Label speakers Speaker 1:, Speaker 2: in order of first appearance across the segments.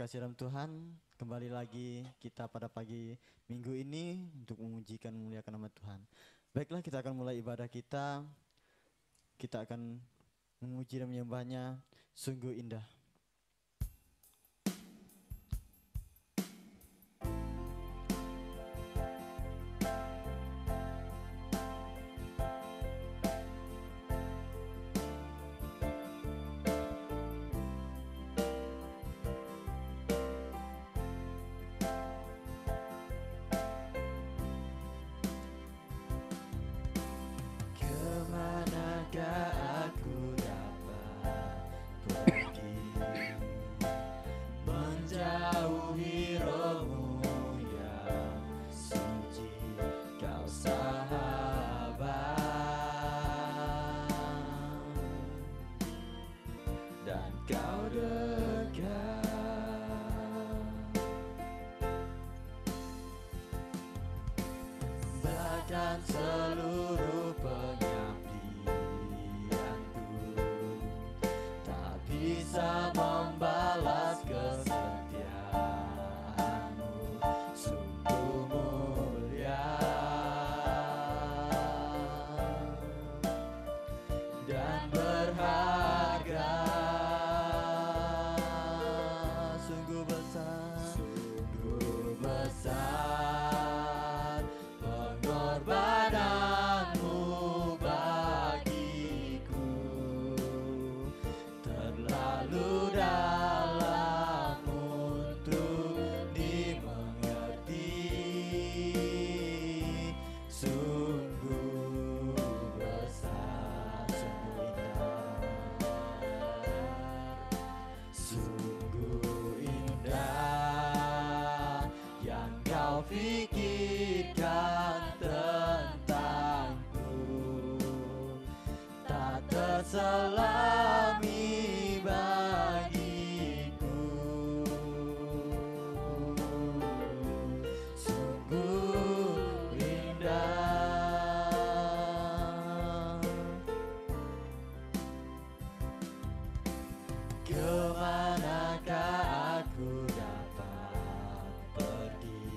Speaker 1: terkasih dalam Tuhan, kembali lagi kita pada pagi minggu ini untuk memujikan memuliakan nama Tuhan. Baiklah, kita akan mulai ibadah kita. Kita akan memuji dan menyembahnya sungguh indah.
Speaker 2: Seluruh pengabdianku tak bisa membalas kesetiaanmu, sungguh mulia dan berharga, sungguh besar, sungguh besar pengorbananmu bagiku, terlalu dalam untuk dimengerti, sungguh besar, sungguh indah yang kau pikirkan tentangku, tak terselami bagiku, sungguh indah. Kemanakah aku dapat pergi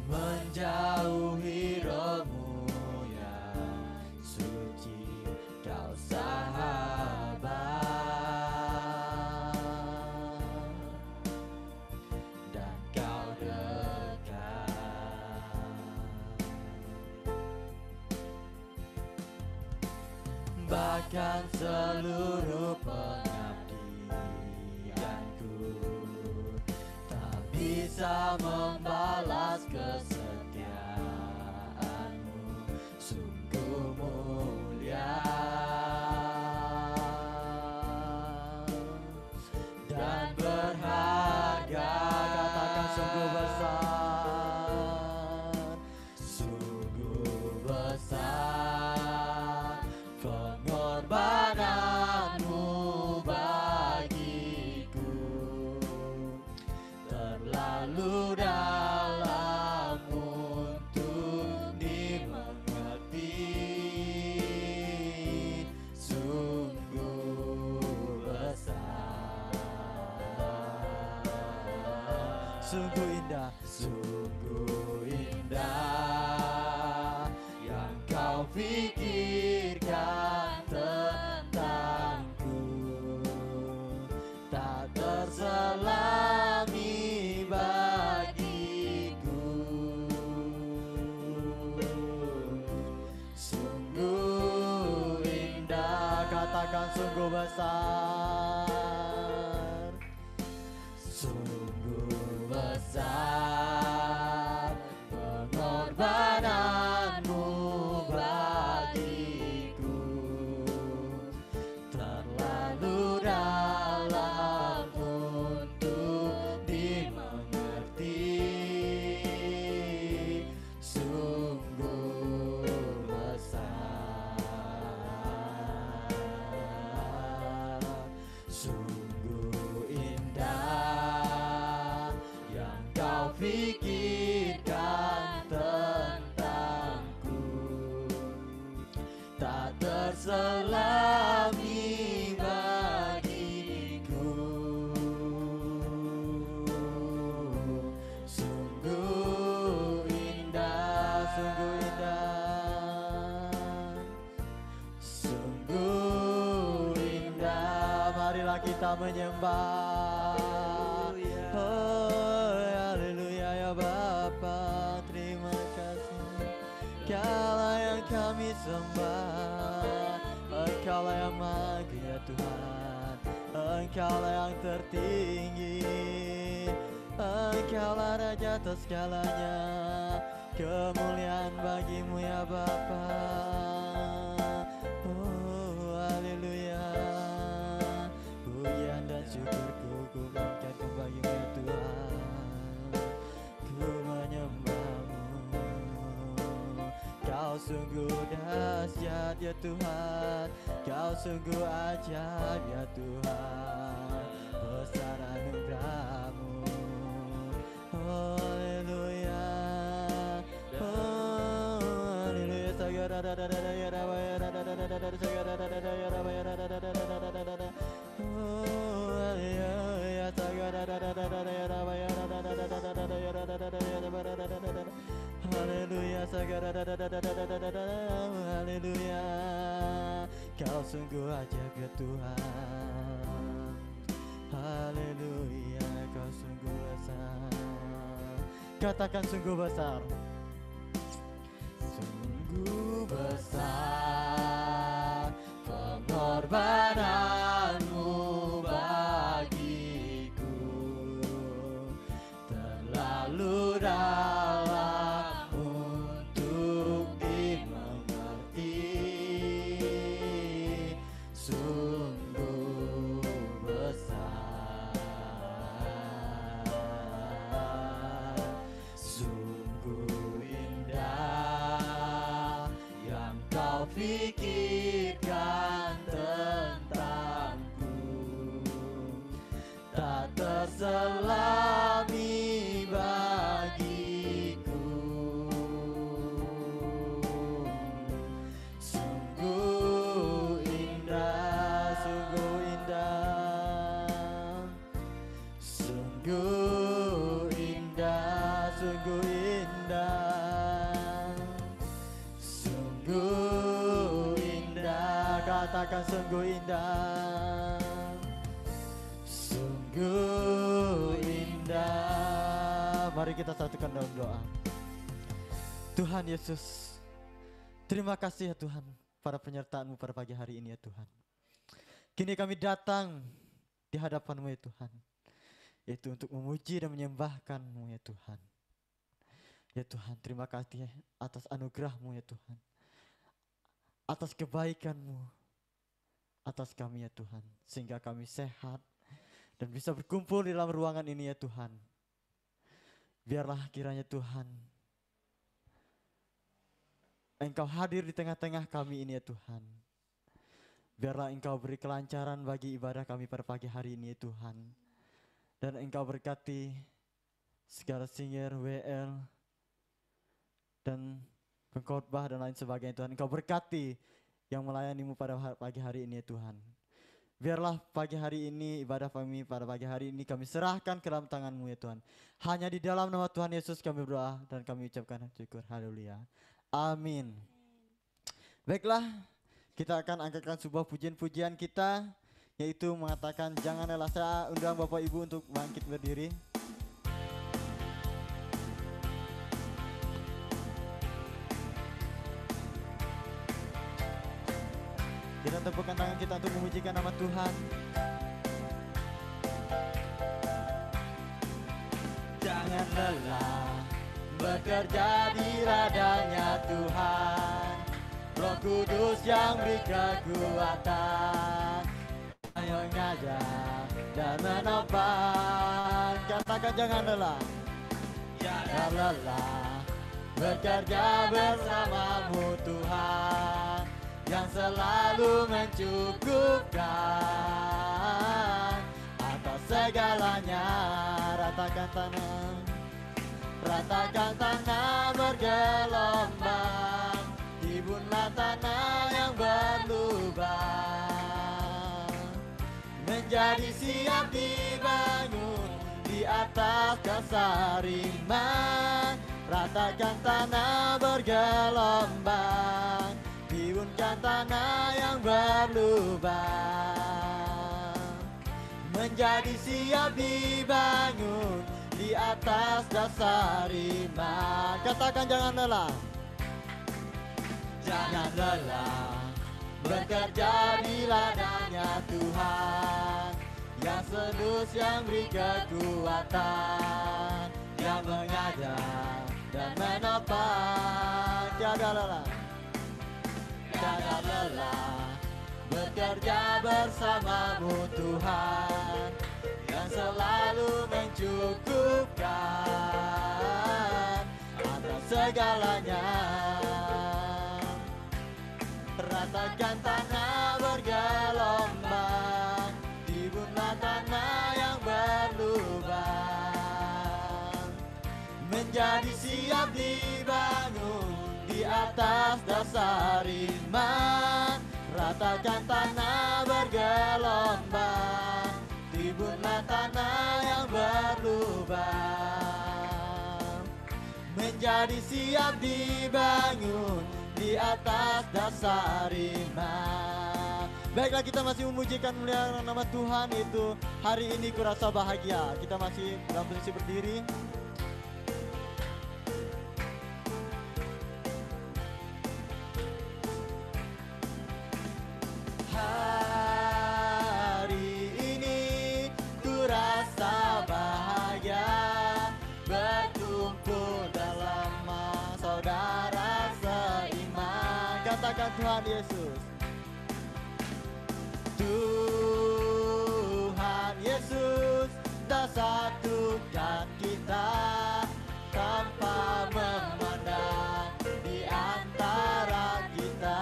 Speaker 2: menjauhi rohmu yang suci, kau sahabat dan kau dekat, bahkan seluruh pengabdianku tak bisa membalas kesetiaanmu, sungguh mulia dan berharga. Katakan sungguh besar, sungguh besar pengorbananmu bagiku, terlalu dalam untuk dimengerti, sungguh besar,
Speaker 1: Sungguh indah,
Speaker 2: sungguh indah yang kau pikirkan tentangku, tak terselami bagiku, sungguh indah.
Speaker 1: katakan sungguh besar,
Speaker 2: sungguh besar pengorbananmu bagiku, terlalu dalam untuk dimengerti, sungguh besar, sungguh indah yang kau pikirkan tentangku, tak terselami bagiku,
Speaker 1: Marilah kita menyembah. Oh, haleluya ya Bapa, terima kasih. Kaulah yang kami sembah, Engkaulah yang maha ya Tuhan, Engkaulah yang tertinggi, Engkaulah Raja atas segalanya. Kemuliaan bagimu ya Bapa. Oh, haleluya. Pujian dan syukurku ku bangkitkan bagimu ya Tuhan. Ku menyembahmu. Kau sungguh dahsyat ya Tuhan, Kau sungguh ajaib ya Tuhan. Besar anugerahmu. Oh, haleluya. Oh, haleluya. Haleluya, haleluya. Kau sungguh ajaib ya Tuhan. Haleluya, Kau sungguh besar. Katakan sungguh besar. Sungguh besar pengorbananmu bagiku, terlalu dalam untuk dimengerti. Sungguh besar, sungguh indah yang Kau pikirkan tentangku, tak terselami bagiku. Sungguh indah, sungguh indah, sungguh indah, sungguh indah, sungguh indah. Katakan sungguh indah, sungguh indah. Mari kita satukan dalam doa. Tuhan Yesus, terima kasih ya Tuhan pada penyertaan-Mu pada pagi hari ini ya Tuhan. Kini kami datang di hadapan-Mu ya Tuhan, yaitu untuk memuji dan menyembahkan-Mu ya Tuhan. Ya Tuhan, terima kasih atas anugerah-Mu ya Tuhan, atas kebaikan-Mu atas kami ya Tuhan, sehingga kami sehat dan bisa berkumpul di dalam ruangan ini ya Tuhan. Biarlah kiranya Tuhan Engkau hadir di tengah-tengah kami ini ya Tuhan. Biarlah Engkau beri kelancaran bagi ibadah kami pada pagi hari ini ya Tuhan. Dan Engkau berkati segala singer, WL, dan pengkhotbah dan lain sebagainya Tuhan. Engkau berkati yang melayani-Mu pada pagi hari ini ya Tuhan. Biarlah pagi hari ini ibadah kami pada pagi hari ini kami serahkan ke dalam tangan-Mu ya Tuhan. Hanya di dalam nama Tuhan Yesus kami berdoa dan kami ucapkan syukur. Haleluya. Amin. Baiklah, kita akan angkatkan sebuah pujian-pujian kita, yaitu mengatakan jangan lelah. Saya undang Bapak Ibu untuk bangkit berdiri. Kita tepukkan tangan kita untuk memujikan nama Tuhan. Jangan lelah bekerja di ladangnya Tuhan, Roh Kudus yang beri kekuatan, yang mengajar dan menopang. Katakan jangan lelah, jangan lelah bekerja bersamamu Tuhan, yang selalu mencukupkan atas segalanya. Ratakan tanah, ratakan tanah bergelombang, timbunlah tanah yang berlubang, menjadi siap dibangun di atas dasar iman. Ratakan tanah bergelombang, timbunkan tanah yang berlubang. menjadi siap dibangun di atas dasar iman. Katakan jangan lelah. Jangan lelah bekerja di ladangnya Tuhan, yang sedus, yang beri kekuatan, yang mengajar dan menopang. Tiada lelah, tiada lelah bekerja bersamamu Tuhan, yang selalu mencukupkan atas segalanya. Ratakan tanah bergelombang, timbunlah tanah yang berlubang, menjadi siap dibangun di atas dasar iman. Ratakan tanah bergelombang, timbunlah tanah yang berlubang, menjadi siap dibangun di atas dasar iman. Baiklah, kita masih memujikan memuliakan nama Tuhan. Itu hari ini kurasa bahagia. Kita masih dalam posisi berdiri. Hari ini kurasa bahagia, berkumpul dalam saudara seiman. Katakan Tuhan Yesus. Tuhan Yesus tak satukan kita tanpa memandang di antara kita.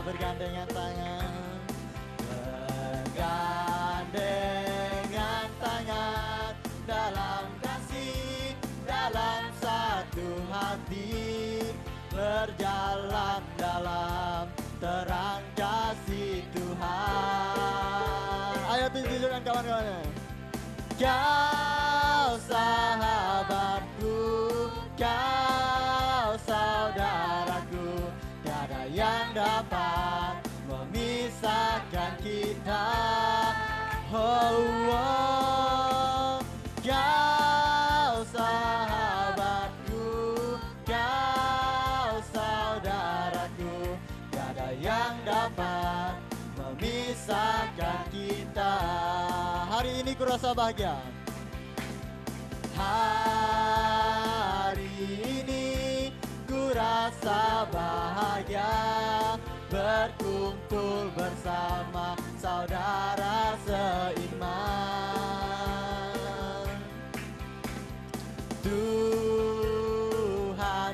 Speaker 1: Bergandengan tangan, bergandengan tangan dalam kasih, dalam satu hati, berjalan dalam terang kasih Tuhan. Ayo tunjukkan kawan-kawannya. Kau sahabatku, kau saudaraku, tiada yang dapat memisahkan kita. Oh, oh. Kau sahabatku, kau saudaraku, tiada yang dapat memisahkan kita. Hari ini kurasa bahagia. Hari ini kurasa bahagia, berkumpul bersama saudara seiman. Tuhan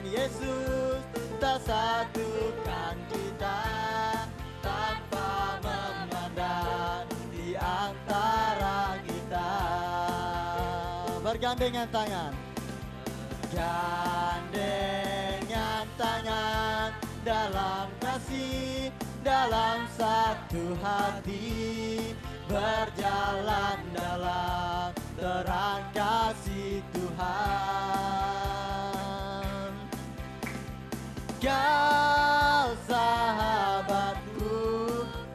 Speaker 1: Yesus tak satukan kita tanpa memandang di antara kita. Bergandengan tangan, gandengan tangan dalam kasih, dalam satu hati, berjalan dalam terang kasih Tuhan. Kau sahabatku,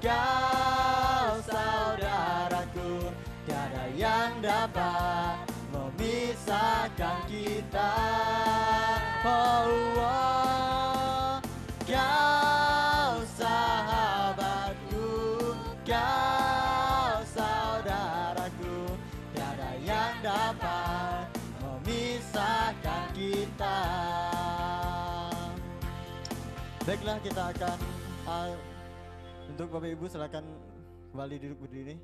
Speaker 1: kau saudaraku, tiada yang dapat memisahkan kita. Oh, oh. Kau sahabatku, kau saudaraku, tiada yang dapat memisahkan kita. Baiklah, kita akan untuk Bapak Ibu silakan kembali duduk berdiri.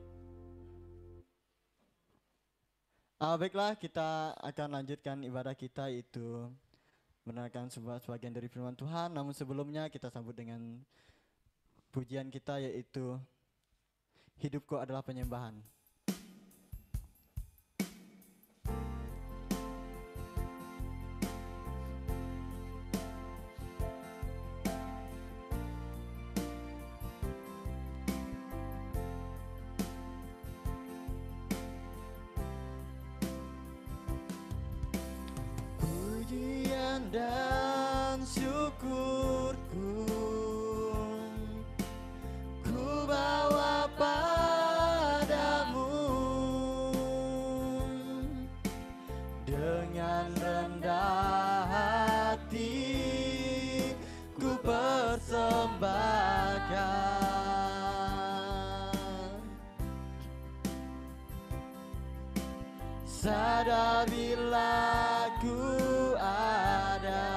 Speaker 1: Baiklah, kita akan lanjutkan ibadah kita, itu mendengarkan sebagian dari firman Tuhan. Namun sebelumnya kita sambut dengan pujian kita, yaitu Hidupku Adalah Penyembahan. Pujian dan syukurku ku bawa padamu, sadar bila ku ada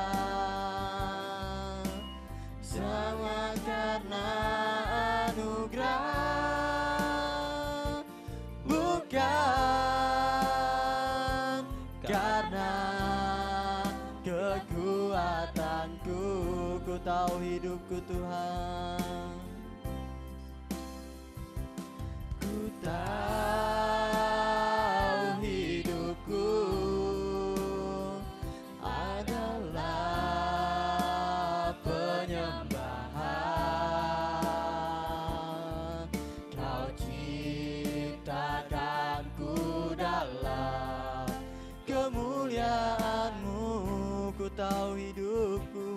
Speaker 1: semua karena anugerah, bukan karena kekuatanku. Ku tahu hidupku Tuhan, ku tahu hidupku adalah penyembahan. Kau ciptakanku dalam kemuliaan-Mu. Ku tahu hidupku,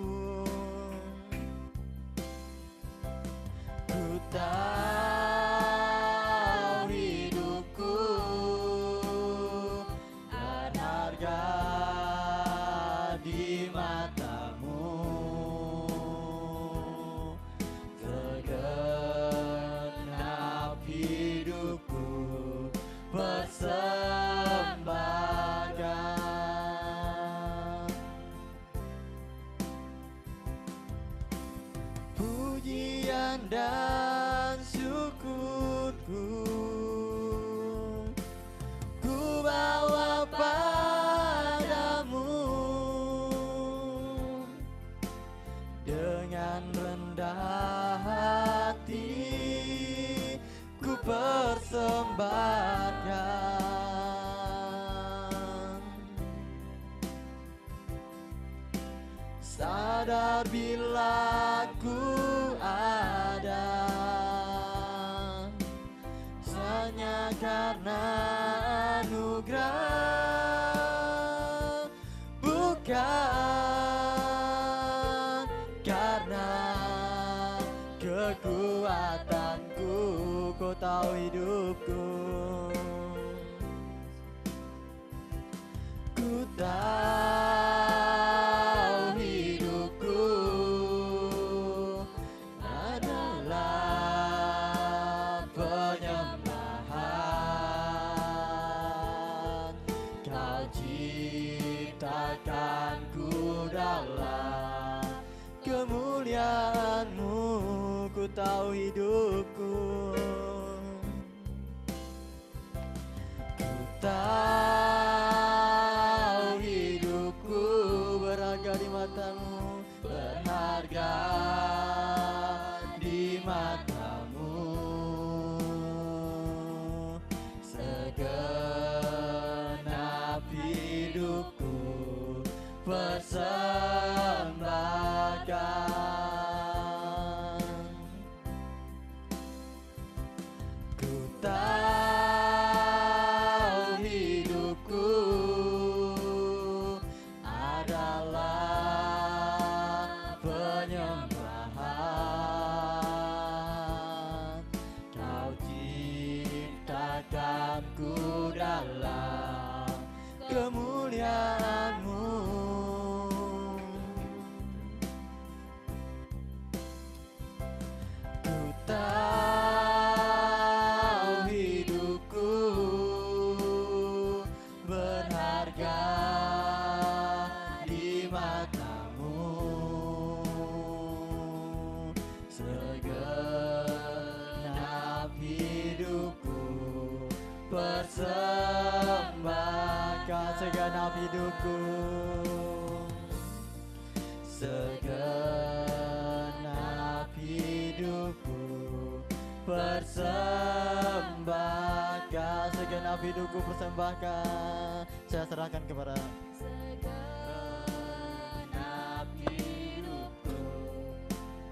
Speaker 1: ku tahu hidupku berharga di mata-Mu. Segenap hidupku persembahkan. Pujian dan syukurku ku bawa padamu, dengan rendah hati ku persembahkan. Sadar bila ku ada hanya karena anugerah, bukan karena kekuatanku. Kau tahu hidupku, ku tahu hidupku adalah penyembahan. Kau ciptakanku dalam kemuliaan-Mu. Ku tahu hidupku, ku tahu hidupku berharga di mata-Mu, berharga di mata-Mu. Segenap hidupku persembahkan. Ku tahu hidupku adalah penyembahan. Kau ciptakanku dalam kemuliaan-Mu. Ku tahu hidupku berharga di mata-Mu. Segenap hidupku persembahkan. Segenap hidupku, segenap hidupku persembahkan. Segenap hidupku persembahkan. Saya serahkan kepada
Speaker 3: Segenap hidupku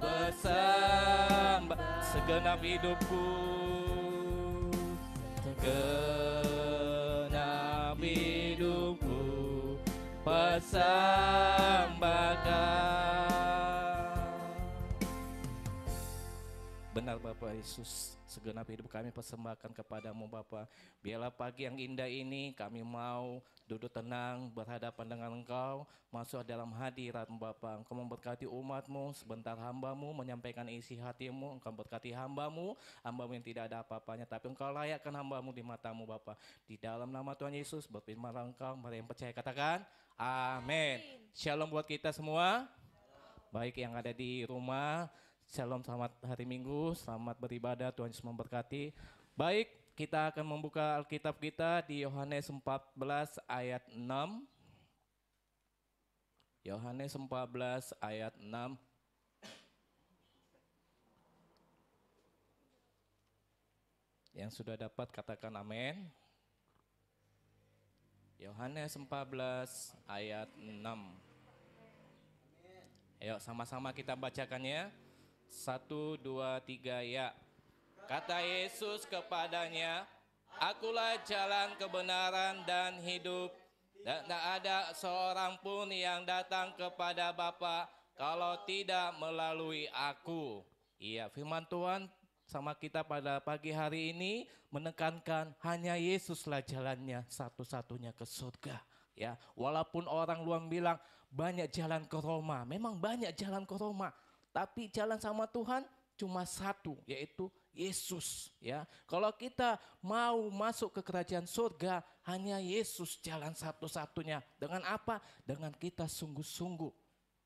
Speaker 3: bersembah, segenap hidupku, segenap hidupku persembahkan. Benar Bapak Yesus, segenap hidup kami persembahkan kepadamu Bapak. Biarlah pagi yang indah ini kami mau duduk tenang berhadapan dengan Engkau, masuk dalam hadirat Bapak. Engkau memberkati umatmu, sebentar hambamu menyampaikan isi hatimu. Engkau berkati hambamu yang tidak ada apa-apanya, tapi Engkau layakkan hambamu di matamu Bapak. Di dalam nama Tuhan Yesus berfirmanlah Engkau, mari yang percaya katakan amin. Shalom buat kita semua. Baik yang ada di rumah, shalom, selamat hari Minggu, selamat beribadah, Tuhan Yesus memberkati. Baik, kita akan membuka Alkitab kita di Yohanes 14 ayat 6. Yohanes 14 ayat 6. Yang sudah dapat katakan amin. Yohanes 14 ayat 6. Ayo sama-sama kita bacakannya. 1, 2, 3 ya. Kata Yesus kepadanya, akulah jalan kebenaran dan hidup. Dan tidak ada seorang pun yang datang kepada Bapa kalau tidak melalui aku. Iya, firman Tuhan sama kita pada pagi hari ini menekankan hanya Yesuslah jalannya satu-satunya ke surga. Ya, walaupun orang luar bilang banyak jalan ke Roma, memang banyak jalan ke Roma, tapi jalan sama Tuhan cuma satu, yaitu Yesus. Ya, kalau kita mau masuk ke kerajaan surga, hanya Yesus jalan satu-satunya. Dengan apa? Dengan kita sungguh-sungguh,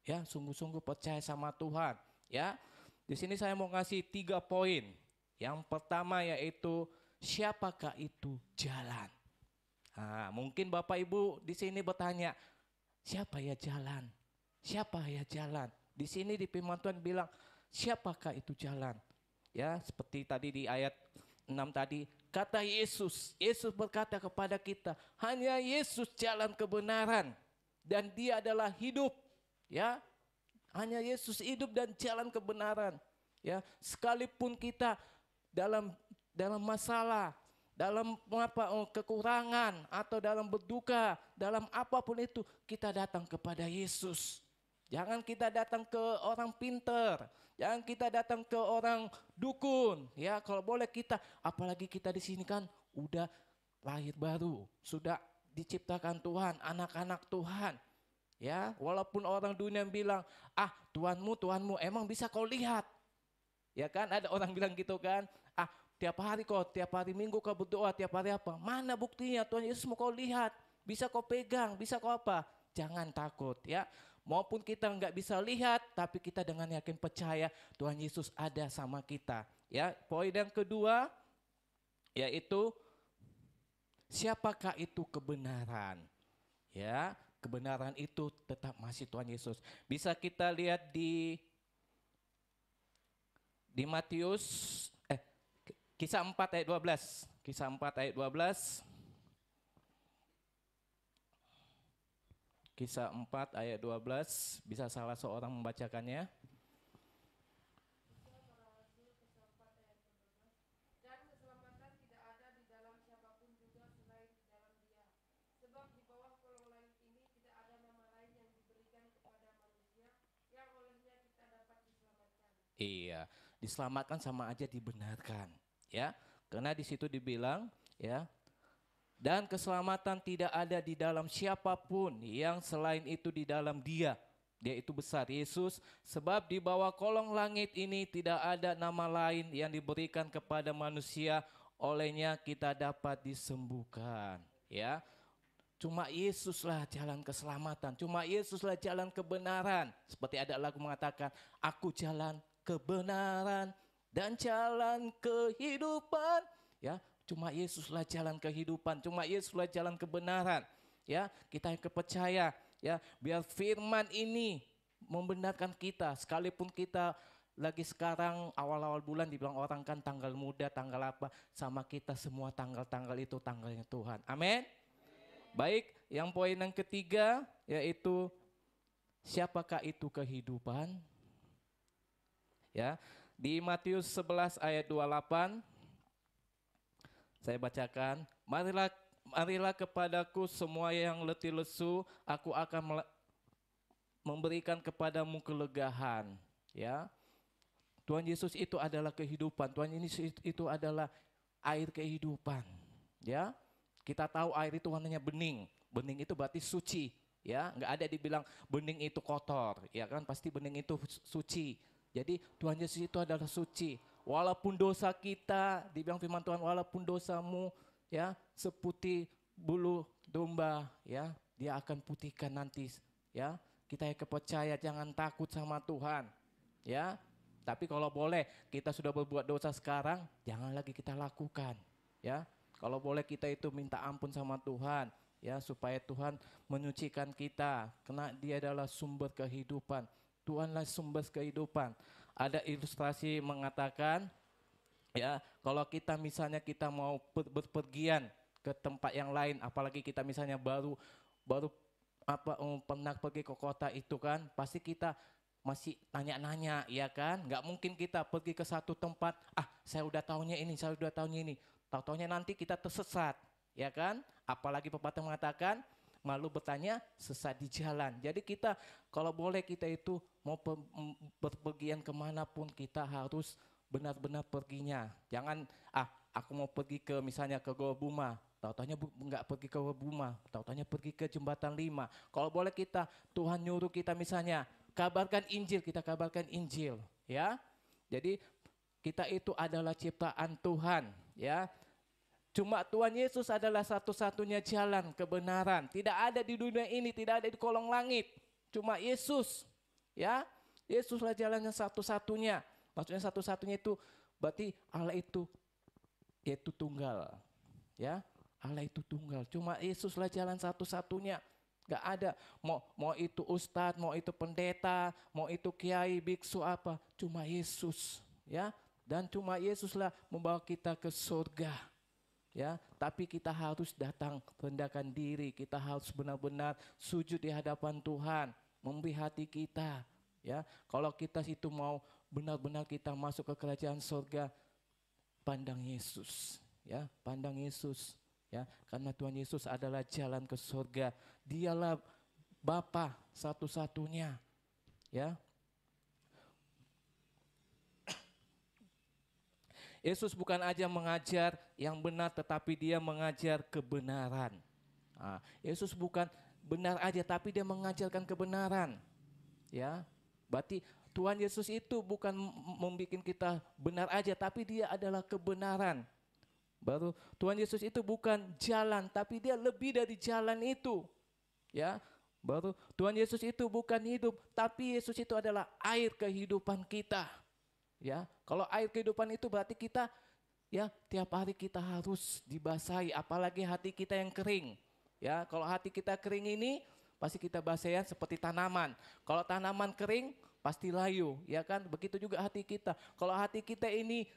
Speaker 3: ya, sungguh-sungguh percaya sama Tuhan. Ya, di sini saya mau ngasih 3 poin. Yang pertama yaitu siapakah itu jalan? Nah, mungkin Bapak Ibu di sini bertanya, siapa ya jalan? Siapa ya jalan? Di sini di firman Tuhan bilang, siapakah itu jalan? Ya, seperti tadi di ayat 6 tadi, kata Yesus. Yesus berkata kepada kita, hanya Yesus jalan kebenaran dan Dia adalah hidup. Ya, hanya Yesus hidup dan jalan kebenaran. Ya, sekalipun kita dalam masalah, dalam kekurangan atau dalam berduka, dalam apapun itu kita datang kepada Yesus. Jangan kita datang ke orang pinter, jangan kita datang ke orang dukun. Ya, kalau boleh kita, apalagi kita di sini kan udah lahir baru, sudah diciptakan Tuhan, anak-anak Tuhan. Ya, walaupun orang dunia bilang, Tuhanmu, emang bisa kau lihat? Ya kan, ada orang bilang gitu kan, tiap hari Minggu kau berdoa, tiap hari apa? Mana buktinya Tuhan Yesus mau kau lihat? Bisa kau pegang, bisa kau apa? Jangan takut ya. Maupun kita nggak bisa lihat, tapi kita dengan yakin percaya Tuhan Yesus ada sama kita. Ya, poin yang kedua yaitu siapakah itu kebenaran? Ya, kebenaran itu tetap masih Tuhan Yesus. Bisa kita lihat di Matius Kisah 4 ayat 12. Kisah 4 ayat 12. Kisah 4 ayat 12, bisa salah seorang membacakannya.
Speaker 4: Dan keselamatan tidak ada di dalam siapapun juga selain di dalam Dia. Sebab di bawah kolong langit ini tidak ada nama lain yang diberikan kepada manusia yang olehnya kita dapat diselamatkan.
Speaker 3: Iya, diselamatkan sama aja dibenarkan, ya. Karena di situ dibilang, ya, dan keselamatan tidak ada di dalam siapapun yang selain itu di dalam Dia. Dia itu besar, Yesus. Sebab di bawah kolong langit ini tidak ada nama lain yang diberikan kepada manusia, olehnya kita dapat disembuhkan. Ya, cuma Yesuslah jalan keselamatan, cuma Yesuslah jalan kebenaran. Seperti ada lagu mengatakan, aku jalan kebenaran dan jalan kehidupan. Ya, cuma Yesuslah jalan kehidupan, cuma Yesuslah jalan kebenaran. Ya, kita yang percaya, ya, biar firman ini membenarkan kita. Sekalipun kita lagi sekarang awal-awal bulan dibilang orang kan tanggal muda, tanggal apa, sama kita semua tanggal-tanggal itu tanggalnya Tuhan. Amin. Baik, yang poin yang ketiga yaitu siapakah itu kehidupan? Ya, di Matius 11 ayat 28 saya bacakan, marilah kepadaku semua yang letih lesu, aku akan memberikan kepadamu kelegaan. Ya, Tuhan Yesus itu adalah kehidupan. Tuhan Yesus itu adalah air kehidupan. Ya, kita tahu air itu warnanya bening. Bening itu berarti suci. Ya, nggak ada dibilang bening itu kotor. Ya kan, pasti bening itu suci. Jadi Tuhan Yesus itu adalah suci. Walaupun dosa kita, dibilang firman Tuhan, walaupun dosamu ya seputih bulu domba, ya dia akan putihkan nanti. Ya, kita yang percaya jangan takut sama Tuhan. Ya, tapi kalau boleh kita sudah berbuat dosa sekarang, jangan lagi kita lakukan. Ya, kalau boleh kita itu minta ampun sama Tuhan. Ya, supaya Tuhan menyucikan kita, karena Dia adalah sumber kehidupan. Tuhanlah sumber kehidupan. Ada ilustrasi mengatakan, ya, kalau kita misalnya kita mau berpergian ke tempat yang lain, apalagi kita misalnya baru pernah pergi ke kota itu kan, pasti kita masih tanya-nanya, ya kan? Nggak mungkin kita pergi ke satu tempat, saya udah tahunya ini, saya udah tahunya ini. Tahu-taunya nanti kita tersesat, ya kan? Apalagi pepatah mengatakan, malu bertanya sesat di jalan. Jadi kita kalau boleh kita itu mau berpergian kemanapun kita harus benar-benar perginya. Jangan aku mau pergi ke misalnya ke Goa Buma, tahu-taunya nggak pergi ke Goa Buma, tahu-taunya pergi ke Jembatan 5. Kalau boleh kita, Tuhan nyuruh kita misalnya kabarkan Injil, kita kabarkan Injil, ya. Jadi kita itu adalah ciptaan Tuhan, ya. Cuma Tuhan Yesus adalah satu-satunya jalan kebenaran. Tidak ada di dunia ini, tidak ada di kolong langit. Cuma Yesus, ya. Yesuslah jalannya satu-satunya. Maksudnya satu-satunya itu berarti Allah itu yaitu tunggal. Ya, Allah itu tunggal. Cuma Yesuslah jalan satu-satunya. Gak ada mau itu ustadz, mau itu pendeta, mau itu kiai, biksu apa. Cuma Yesus, ya. Dan cuma Yesuslah membawa kita ke surga. Ya, tapi kita harus datang rendahkan diri, kita harus benar-benar sujud di hadapan Tuhan, memberi hati kita. Ya, kalau kita itu mau benar-benar kita masuk ke kerajaan surga, pandang Yesus, ya, pandang Yesus, ya, karena Tuhan Yesus adalah jalan ke surga, Dialah Bapa satu-satunya, ya. Yesus bukan aja mengajar yang benar, tetapi Dia mengajar kebenaran. Yesus bukan benar aja, tapi Dia mengajarkan kebenaran. Ya, berarti Tuhan Yesus itu bukan membuat kita benar aja, tapi Dia adalah kebenaran. Baru Tuhan Yesus itu bukan jalan, tapi Dia lebih dari jalan itu. Ya, baru Tuhan Yesus itu bukan hidup, tapi Yesus itu adalah air kehidupan kita. Ya, kalau air kehidupan itu berarti kita, ya, tiap hari kita harus dibasahi, apalagi hati kita yang kering. Ya, kalau hati kita kering ini pasti kita basahi seperti tanaman. Kalau tanaman kering pasti layu, ya kan? Begitu juga hati kita. Kalau hati kita ini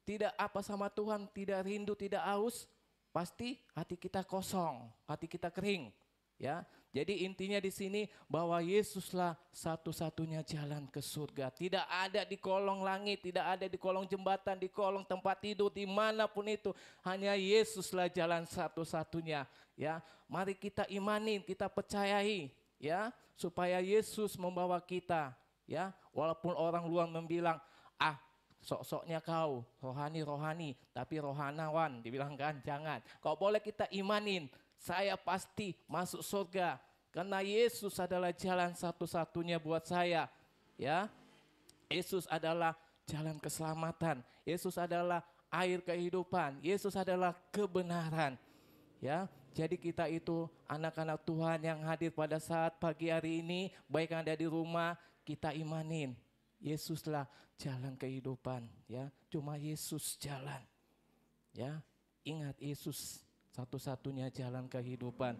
Speaker 3: tidak apa sama Tuhan, tidak rindu, tidak haus, pasti hati kita kosong, hati kita kering. Ya, jadi intinya di sini bahwa Yesuslah satu-satunya jalan ke surga. Tidak ada di kolong langit, tidak ada di kolong jembatan, di kolong tempat tidur, dimanapun itu. Hanya Yesuslah jalan satu-satunya. Ya, mari kita imanin, kita percayai, ya, supaya Yesus membawa kita. Ya, walaupun orang luar membilang, sok-soknya kau rohani, tapi rohanawan, dibilang kan, jangan. Kau boleh kita imanin. Saya pasti masuk surga karena Yesus adalah jalan satu-satunya buat saya. Ya, Yesus adalah jalan keselamatan. Yesus adalah air kehidupan. Yesus adalah kebenaran. Ya, jadi kita itu anak-anak Tuhan yang hadir pada saat pagi hari ini, baik yang ada di rumah, kita imanin Yesuslah jalan kehidupan. Ya, cuma Yesus jalan. Ya, ingat Yesus satu-satunya jalan kehidupan.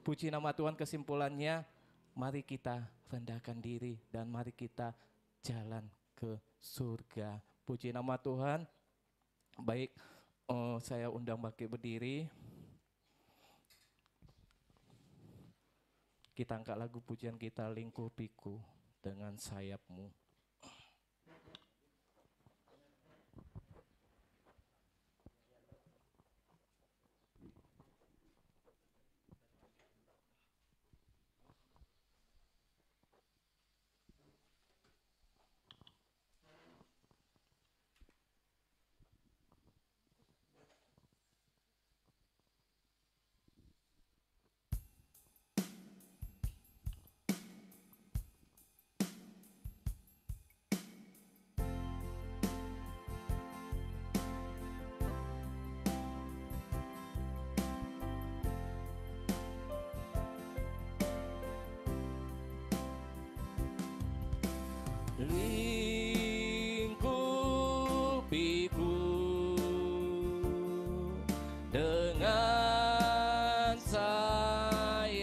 Speaker 3: Puji nama Tuhan, kesimpulannya, mari kita rendahkan diri dan mari kita jalan ke surga. Puji nama Tuhan. Baik, saya undang Baki berdiri. Kita angkat lagu pujian kita, Lingkupiku dengan Sayapmu. lingkupiku dengan sayapmu,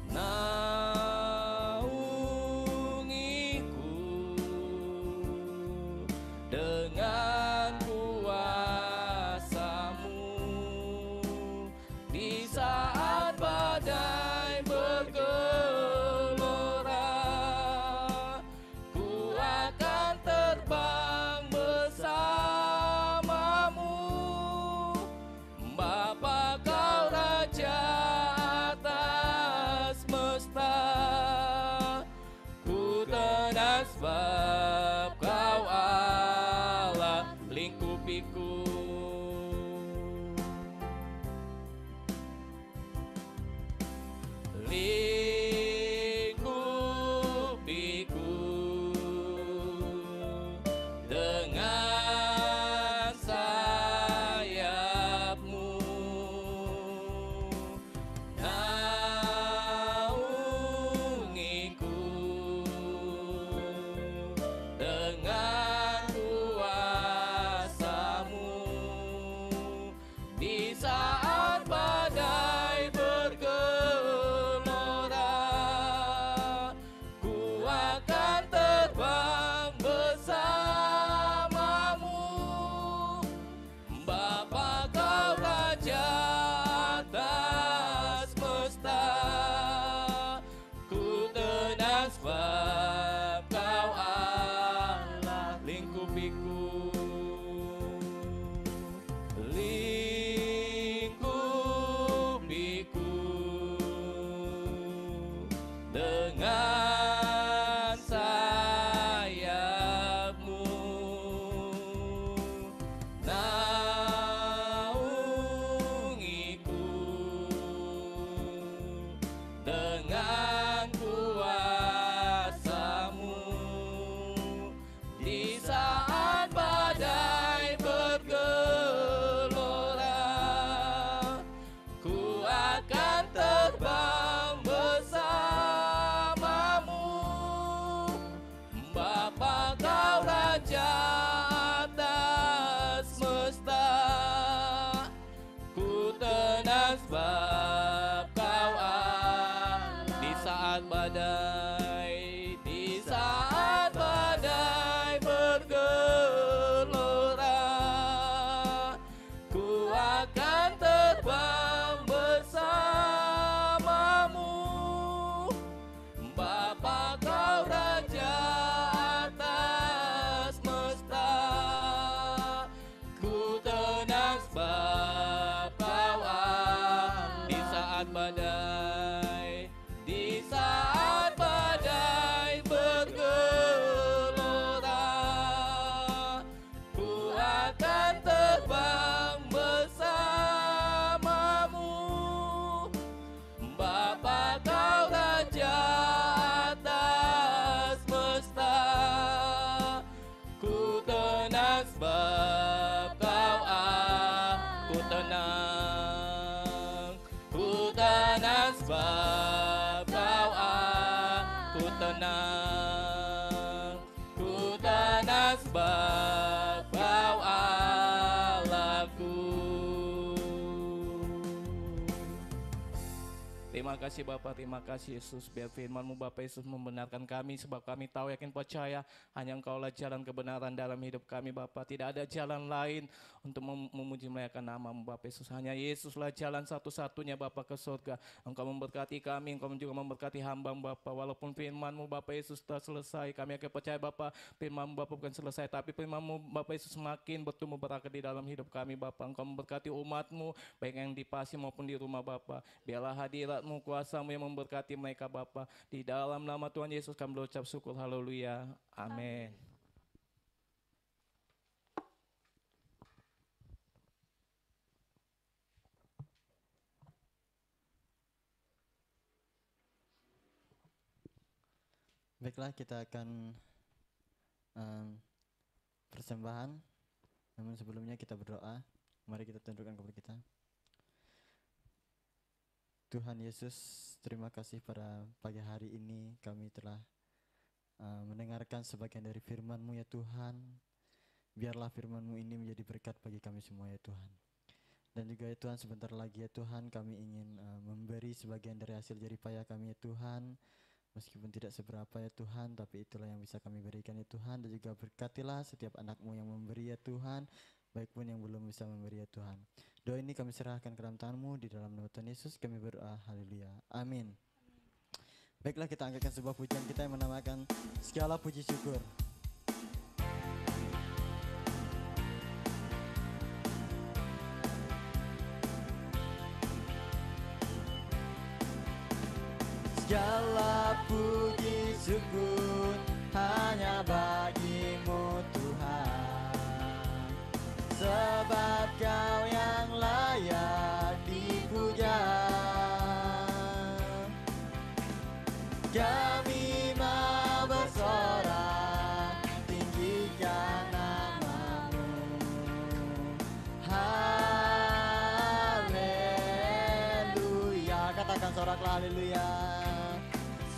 Speaker 3: naungiku dengan kuasamu di saat badai bergelora. Ku akan terbang bersamamu, Bapa kau Raja atas semesta. Ku tenang sebab kau Allah lingkupiku. Lingkupiku dengan sayapmu, naungiku dengan kuasamu di saat badai bergelora. Ku akan terbang bersamamu, Bapa kau Raja atas semesta. Ku tenang sebab kau Allah lingkupiku. Lingkupiku dengan sayapmu, naungiku dengan kuasamu di saat badai bergelora. Ku akan terbang bersamamu, Bapa kau Raja atas semesta. Ku tenang sebab kau Allah di saat badai, di saat badai bergelora. Ku akan terbang bersamamu, Bapa kau Raja atas semesta. Ku tenang sebab kau Allah di saat badai, di saat badai bergelora. Ku akan terbang bersamamu, Bapa kau Raja atas semesta. Ku tenang sebab kau aku tenang. Ku tenang sebab kau aku tenang. Ku tenang sebab kau Allahku. Terima kasih Bapa, terima kasih Yesus. Biar firman-Mu Bapa Yesus membenarkan kami, sebab kami tahu yakin percaya hanya Engkaulah jalan kebenaran dalam hidup kami Bapa. Tidak ada jalan lain untuk memuji memuliakan nama-Mu Bapa Yesus. Hanya Yesuslah jalan satu-satunya Bapa ke surga. Engkau memberkati kami, Engkau juga memberkati hamba-Mu Bapa. Walaupun firman-Mu Bapa Yesus telah selesai, kami akan percaya Bapa, firman-Mu Bapa bukan selesai, tapi firman-Mu Bapa Yesus semakin bertumbuh berakar di dalam hidup kami Bapa. Engkau memberkati umat-Mu, baik yang di Pasi maupun di rumah Bapa. Biarlah hadirat-Mu, kuasa-Mu yang memberkati mereka Bapa. Di dalam nama Tuhan Yesus kami berucap syukur, haleluya, amin.
Speaker 1: Baiklah, kita akan persembahan. Namun sebelumnya kita berdoa. Mari kita tundukkan kepala kita. Tuhan Yesus, terima kasih pada pagi hari ini kami telah mendengarkan sebagian dari firman-Mu ya Tuhan. Biarlah firman-Mu ini menjadi berkat bagi kami semua ya Tuhan. Dan juga ya Tuhan, sebentar lagi ya Tuhan, kami ingin memberi sebagian dari hasil jeripaya kami ya Tuhan. Meskipun tidak seberapa ya Tuhan, tapi itulah yang bisa kami berikan ya Tuhan. Dan juga berkatilah setiap anak-Mu yang memberi ya Tuhan, baik pun yang belum bisa memberi ya Tuhan. Doa ini kami serahkan ke dalam tangan-Mu, di dalam nama Tuhan Yesus kami berdoa, haleluya, amin. Baiklah, kita angkatkan sebuah pujian kita yang menamakan Segala Puji Syukur. Segala puji syukur hanya bagi-Mu Tuhan, sebab Kau yang layak dipuja. Kami mau bersorak, tinggikan nama-Mu. Haleluya, katakan soraklah haleluya.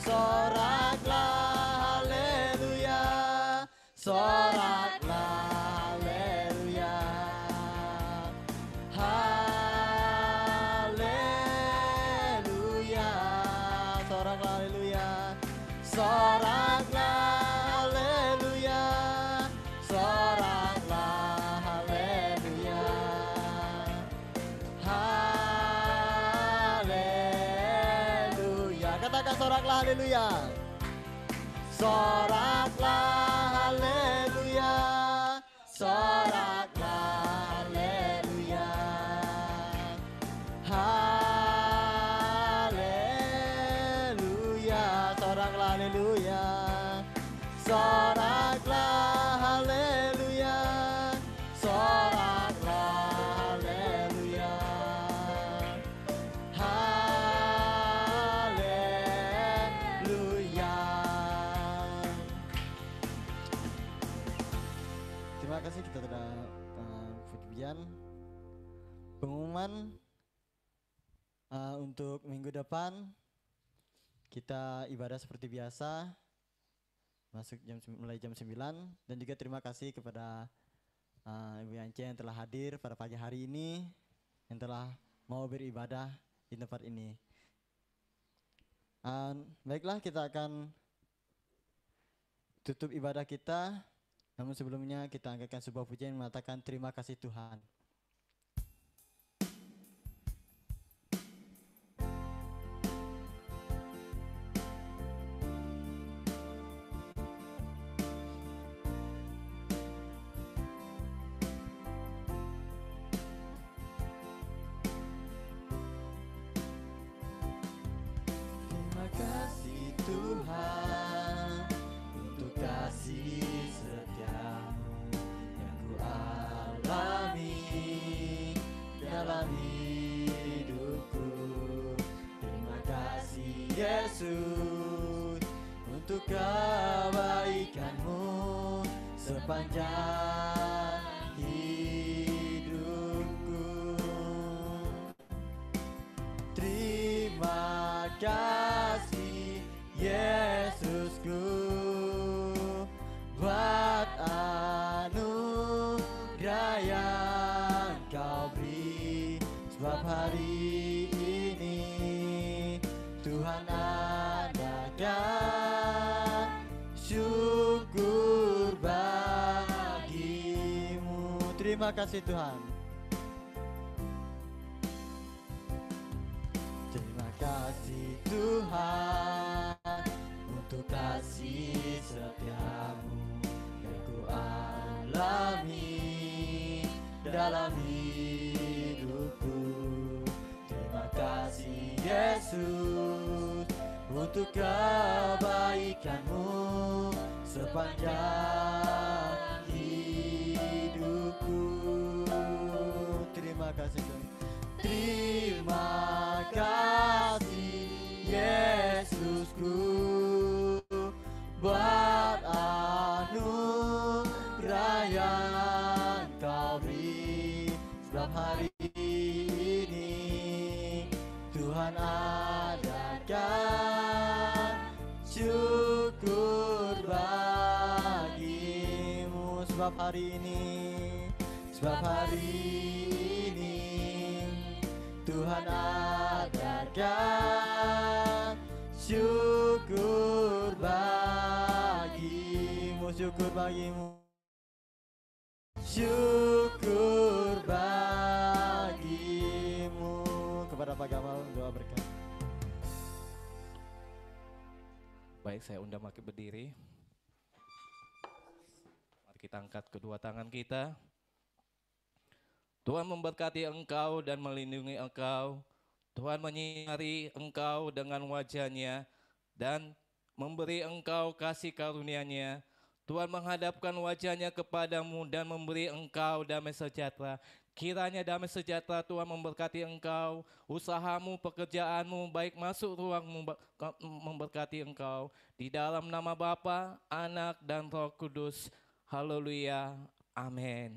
Speaker 1: Soraklah haleluya, soraklah haleluya, haleluya, soraklah haleluya, soraklah haleluya, soraklah haleluya, haleluya, katakan soraklah haleluya. Soraklah haleluya, soraklah haleluya, haleluya, soraklah haleluya, soraklah haleluya, soraklah haleluya, haleluya. Terima kasih, kita sudah pujian. Pengumuman untuk minggu depan kita ibadah seperti biasa, mulai jam 9. Dan juga terima kasih kepada Ibu Yance yang telah hadir pada pagi hari ini, yang telah mau beribadah di tempat ini. Baiklah, kita akan tutup ibadah kita. Namun sebelumnya kita angkatkan sebuah pujian yang mengatakan terima kasih Tuhan. Terima kasih Tuhan untuk kasih setiamu yang ku alami dalam hidupku. Terima kasih Yesus untuk kebaikan-Mu sepanjang hidupku. Terima kasih Yesusku buat anugerah yang Kau beri, sebab hari ini Tuhan adakan syukur bagi-Mu. Terima kasih Tuhan. Terima kasih Tuhan untuk kasih setiamu yang ku alami dalam hidupku. Terima kasih Yesus untuk kebaikan-Mu sepanjang hidupku. Terima kasih Tuhan. Terima kasih Yesusku buat anugerah yang Kau beri, sebab hari ini Tuhan sebab hari ini Tuhan adakan syukur bagimu, syukur bagimu, syukur bagimu. Kepada Pak Gamal doa berkat.
Speaker 3: Baik, saya undang Maki berdiri. Mari kita angkat kedua tangan kita. Tuhan memberkati engkau dan melindungi engkau. Tuhan menyinari engkau dengan wajah-Nya dan memberi engkau kasih karunia-Nya. Tuhan menghadapkan wajah-Nya kepadamu dan memberi engkau damai sejahtera. Kiranya damai sejahtera Tuhan memberkati engkau, usahamu, pekerjaanmu, baik masuk ruang memberkati engkau. Di dalam nama Bapa, Anak, dan Roh Kudus. Haleluya. Amin.